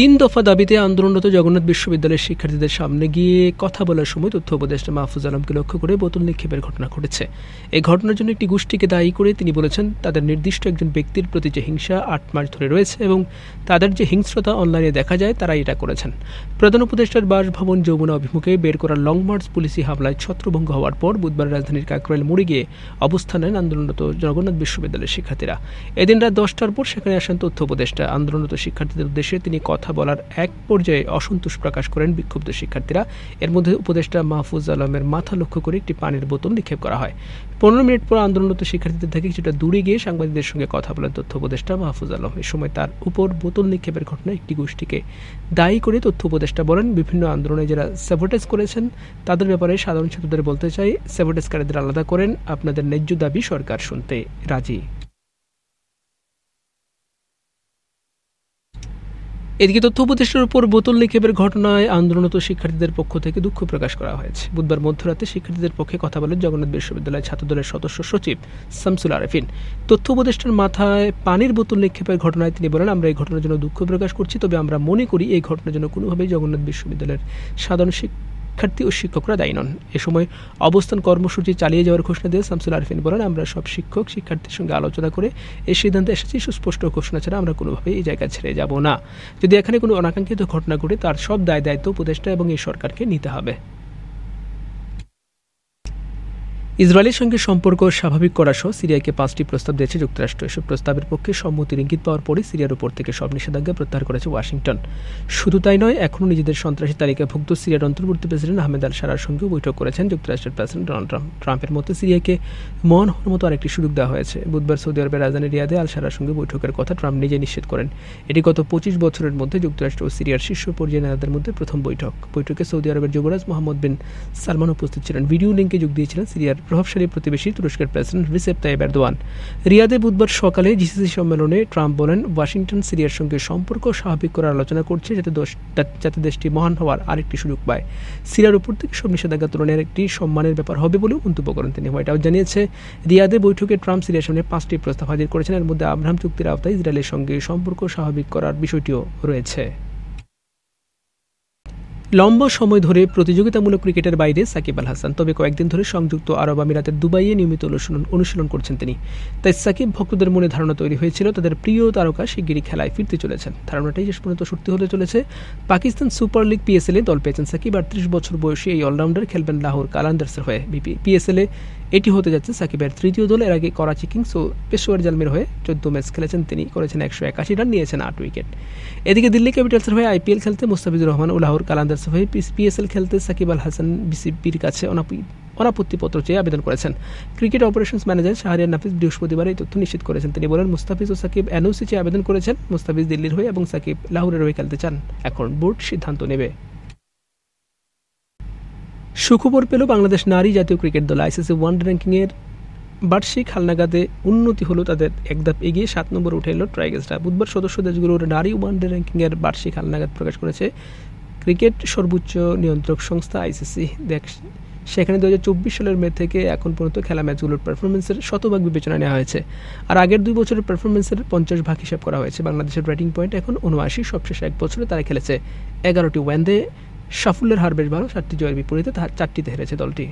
তিন দফা দাবিতে আন্দোলনরত জগন্নাথ বিশ্ববিদ্যালয়ের শিক্ষার্থীদের সামনে গিয়ে কথা বলার সময় তথ্য উপদেষ্টা মাহফুজ আলমকে লক্ষ্য করে বোতল নিক্ষেপের ঘটনা ঘটেছে। এই ঘটনার জন্য একটি গোষ্ঠীকে দায়ী করে তিনি বলেছেন, তাদের নির্দিষ্ট একজন ব্যক্তির প্রতি যে হিংসা ৮ মাস ধরে রয়েছে এবং তাদের যে হিংস্রতা অনলাইনে দেখা যায় তারা এটা করেছেন। প্রধান উপদেষ্টার বাসভবন যমুনা অভিমুখে বের করা লং মার্চ পুলিশি হামলায় ছত্রভঙ্গ হওয়ার পর বুধবার রাজধানীর কাকরাইল মোড়ে গিয়ে অবস্থান নেন আন্দোলনরত জগন্নাথ বিশ্ববিদ্যালয়ের শিক্ষার্থীরা। এদিন রাত 10টার পর সেখানে আসেন তথ্য উপদেষ্টা। আন্দোলনরত শিক্ষার্থীদের উদ্দেশ্যে তিনি কথা বলার এক পর্যায়ে অসন্তোষ প্রকাশ করেন বিক্ষুব্ধ শিক্ষার্থীরা। এর মধ্যে উপদেষ্টা মাহফুজ আলমের মাথা লক্ষ্য করে একটি পানির বোতল নিক্ষেপ করা হয়। 15 মিনিট পর আন্দোলনরত শিক্ষার্থীদের থেকে কিছুটা দূরে গিয়ে সাংবাদিকদের সঙ্গে কথা বলেন তথ্য উপদেষ্টা মাহফুজ আলম। এ সময় তার উপর বোতল নিক্ষেপের ঘটনায় একটি গোষ্ঠীকে দায়ী করে তথ্য উপদেষ্টা বলেন, বিভিন্ন আন্দোলনে যারা স্যাবোটেজ করেছেন তাদের ব্যাপারে সাধারণ ছাত্রদের বলতে চাই, স্যাবোটেজকারীদের আলাদা করেন, আপনাদের ন্যায্য দাবি সরকার শুনতে রাজি। এদিকে তথ্য উপদেষ্টার উপর বোতল নিক্ষেপের ঘটনায় আন্দোলনরত শিক্ষার্থীদের পক্ষ থেকে দুঃখ প্রকাশ করা হয়েছে। বুধবার মধ্যরাতে শিক্ষার্থীদের পক্ষে কথা বলেন জগন্নাথ বিশ্ববিদ্যালয় ছাত্রদলের সদস্য সচিব শামসুল আরেফিন। তথ্য উপদেষ্টার মাথায় পানির বোতল নিক্ষেপের ঘটনায় তিনি বলেন, আমরা এই ঘটনার জন্য দুঃখ প্রকাশ করছি, তবে আমরা মনে করি এই ঘটনার জন্য কোনোভাবেই জগন্নাথ বিশ্ববিদ্যালয়ের সাধারণ শিক্ষার্থী ও শিক্ষকরা দায়ী নন। এ সময় অবস্থান কর্মসূচি চালিয়ে যাওয়ার ঘোষণা দিয়ে শামসুল আরেফিন বলেন, আমরা সব শিক্ষক শিক্ষার্থীর সঙ্গে আলোচনা করে এই সিদ্ধান্তে এসেছি, সুস্পষ্ট ঘোষণা ছাড়া আমরা কোনোভাবেই এই জায়গা ছেড়ে যাব না। যদি এখানে কোনো অনাকাঙ্ক্ষিত ঘটনা ঘটে তার সব দায় দায়িত্ব উপদেষ্টা এবং এই সরকারকে নিতে হবে। ইসরায়েলের সঙ্গে সম্পর্ক স্বাভাবিক করা সহ সিরিয়াকে 5টি প্রস্তাব দিয়েছে যুক্তরাষ্ট্র। এসব প্রস্তাবের পক্ষে সম্মতির ইঙ্গিত পাওয়ার পরে সিরিয়ার উপর থেকে সব নিষেধাজ্ঞা প্রত্যাহার করেছে ওয়াশিংটন। শুধু তাই নয়, এখনও নিজেদের সন্ত্রাসী তালিকাভুক্ত সিরিয়ার অন্তর্বর্তী প্রেসিডেন্ট আহমেদ আল শারার সঙ্গেও বৈঠক করেছেন যুক্তরাষ্ট্রের প্রেসিডেন্ট ডোনাল্ড ট্রাম্পের মতো সিরিয়াকে মহান হওয়ার মতো আরেকটি সুযোগ দেওয়া হয়েছে। বুধবার সৌদি আরবের রাজধানী রিয়াদে আল শারার সঙ্গে বৈঠকের কথা ট্রাম্প নিজে নিশ্চিত করেন। এটি গত 25 বছরের মধ্যে যুক্তরাষ্ট্র ও সিরিয়ার শীর্ষ পর্যায়ের নেতাদের মধ্যে প্রথম বৈঠক। বৈঠকে সৌদি আরবের যুবরাজ মোহাম্মদ বিন সালমান উপস্থিত ছিলেন। ভিডিও লিঙ্কে যোগ দিয়েছিলেন সিরিয়ার প্রভাবশালী প্রতিবেশী তুরস্কের প্রেসিডেন্ট রিসেপ তাইয়েপ এরদোয়ান। রিয়াদে বুধবার সকালে জিসিসি সম্মেলনে ট্রাম্প বলেন, ওয়াশিংটন সিরিয়ার সঙ্গে সম্পর্ক স্বাভাবিক করার আলোচনা করছে যাতে দেশটি মহান হওয়ার আরেকটি সুযোগ পায়। সিরিয়ার উপর থেকে সব নিষেধাজ্ঞা তুলনায় একটি সম্মানের ব্যাপার হবে বলেও মন্তব্য করেন তিনি। হোয়াইট হাউস জানিয়েছে, রিয়াদে বৈঠকে ট্রাম্প সিরিয়ার সামনে 5টি প্রস্তাব হাজির করেছেন। এর মধ্যে আব্রাহাম চুক্তির আওতায় ইসরায়েলের সঙ্গে সম্পর্ক স্বাভাবিক করার বিষয়টিও রয়েছে। লম্বা সময় ধরে প্রতিযোগিতামূলক ক্রিকেটের বাইরে সাকিব আল হাসান, তবে কয়েকদিন ধরে সংযুক্ত আরব আমিরাতের দুবাইয়ে নিয়মিত অনুশীলন করছেন তিনি। তাই সাকিব ভক্তদের মনে ধারণা তৈরি হয়েছিল তাদের প্রিয় তারকা শিগগিরই খেলায় ফিরতে চলেছেন। ধারণাটাই শেষ পর্যন্ত সত্যি হতে চলেছে। পাকিস্তান সুপার লিগ পিএসএলে দল পেয়েছেন সাকিব। 38 বছর বয়সী এই অলরাউন্ডার খেলবেন লাহোর কালান্দার্সের হয়ে। পিএসএলে এটি হতে যাচ্ছে সাকিবের তৃতীয় দল। এর আগে করাচি কিংস ও পেশোয়ার জালমির হয়ে 14 ম্যাচ খেলেছেন তিনি, করেছেন 181 রান, নিয়েছেন 8 উইকেট। এদিকে দিল্লি ক্যাপিটালসের হয়ে আইপিএল খেলতে মুস্তাফিজুর রহমান ও লাহোর কালান্দার্সের হয়ে পিএসএল খেলতে সাকিব আল হাসান বিসিবির কাছে অনাপত্তিপত্র চেয়ে আবেদন করেছেন। ক্রিকেট অপারেশনস ম্যানেজার শাহরিয়ার নাফিস বৃহস্পতিবার এই তথ্য নিশ্চিত করেছেন। তিনি বলেন, মুস্তাফিজ ও সাকিব এনওসি চেয়ে আবেদন করেছেন। মুস্তাফিজ দিল্লির হয়ে এবং সাকিব লাহোরের হয়ে খেলতে চান। এখন বোর্ড সিদ্ধান্ত নেবে। সুখবর পেল বাংলাদেশ নারী জাতীয় ক্রিকেট দল। আইসিসি ওয়ানডে র্যাঙ্কিংয়ের বার্ষিক হালনাগাদে উন্নতি হলো তাদের। এক ধাপ এগিয়ে 7 নম্বরে উঠে এলো ট্রাইগেস্টরা। বুধবার সদস্য দেশগুলোর নারী ওয়ানডে র্যাঙ্কিংয়ের বার্ষিক হালনাগাদ প্রকাশ করেছে ক্রিকেট সর্বোচ্চ নিয়ন্ত্রক সংস্থা আইসিসি। সেখানে 2024 সালের মে থেকে এখন পর্যন্ত খেলা ম্যাচগুলোর পারফরমেন্সের শতভাগ বিবেচনা নেওয়া হয়েছে। আর আগের 2 বছরের পারফরমেন্সের 50 ভাগ হিসাব করা হয়েছে। বাংলাদেশের রেটিং পয়েন্ট এখন 79। সবশেষ 1 বছরে তারা খেলেছে 11টি ওয়ানডে। সাফল্যের হার বেশ ভালো, 7টি জয়ের বিপরীতে 4টিতে হেরেছে দলটি।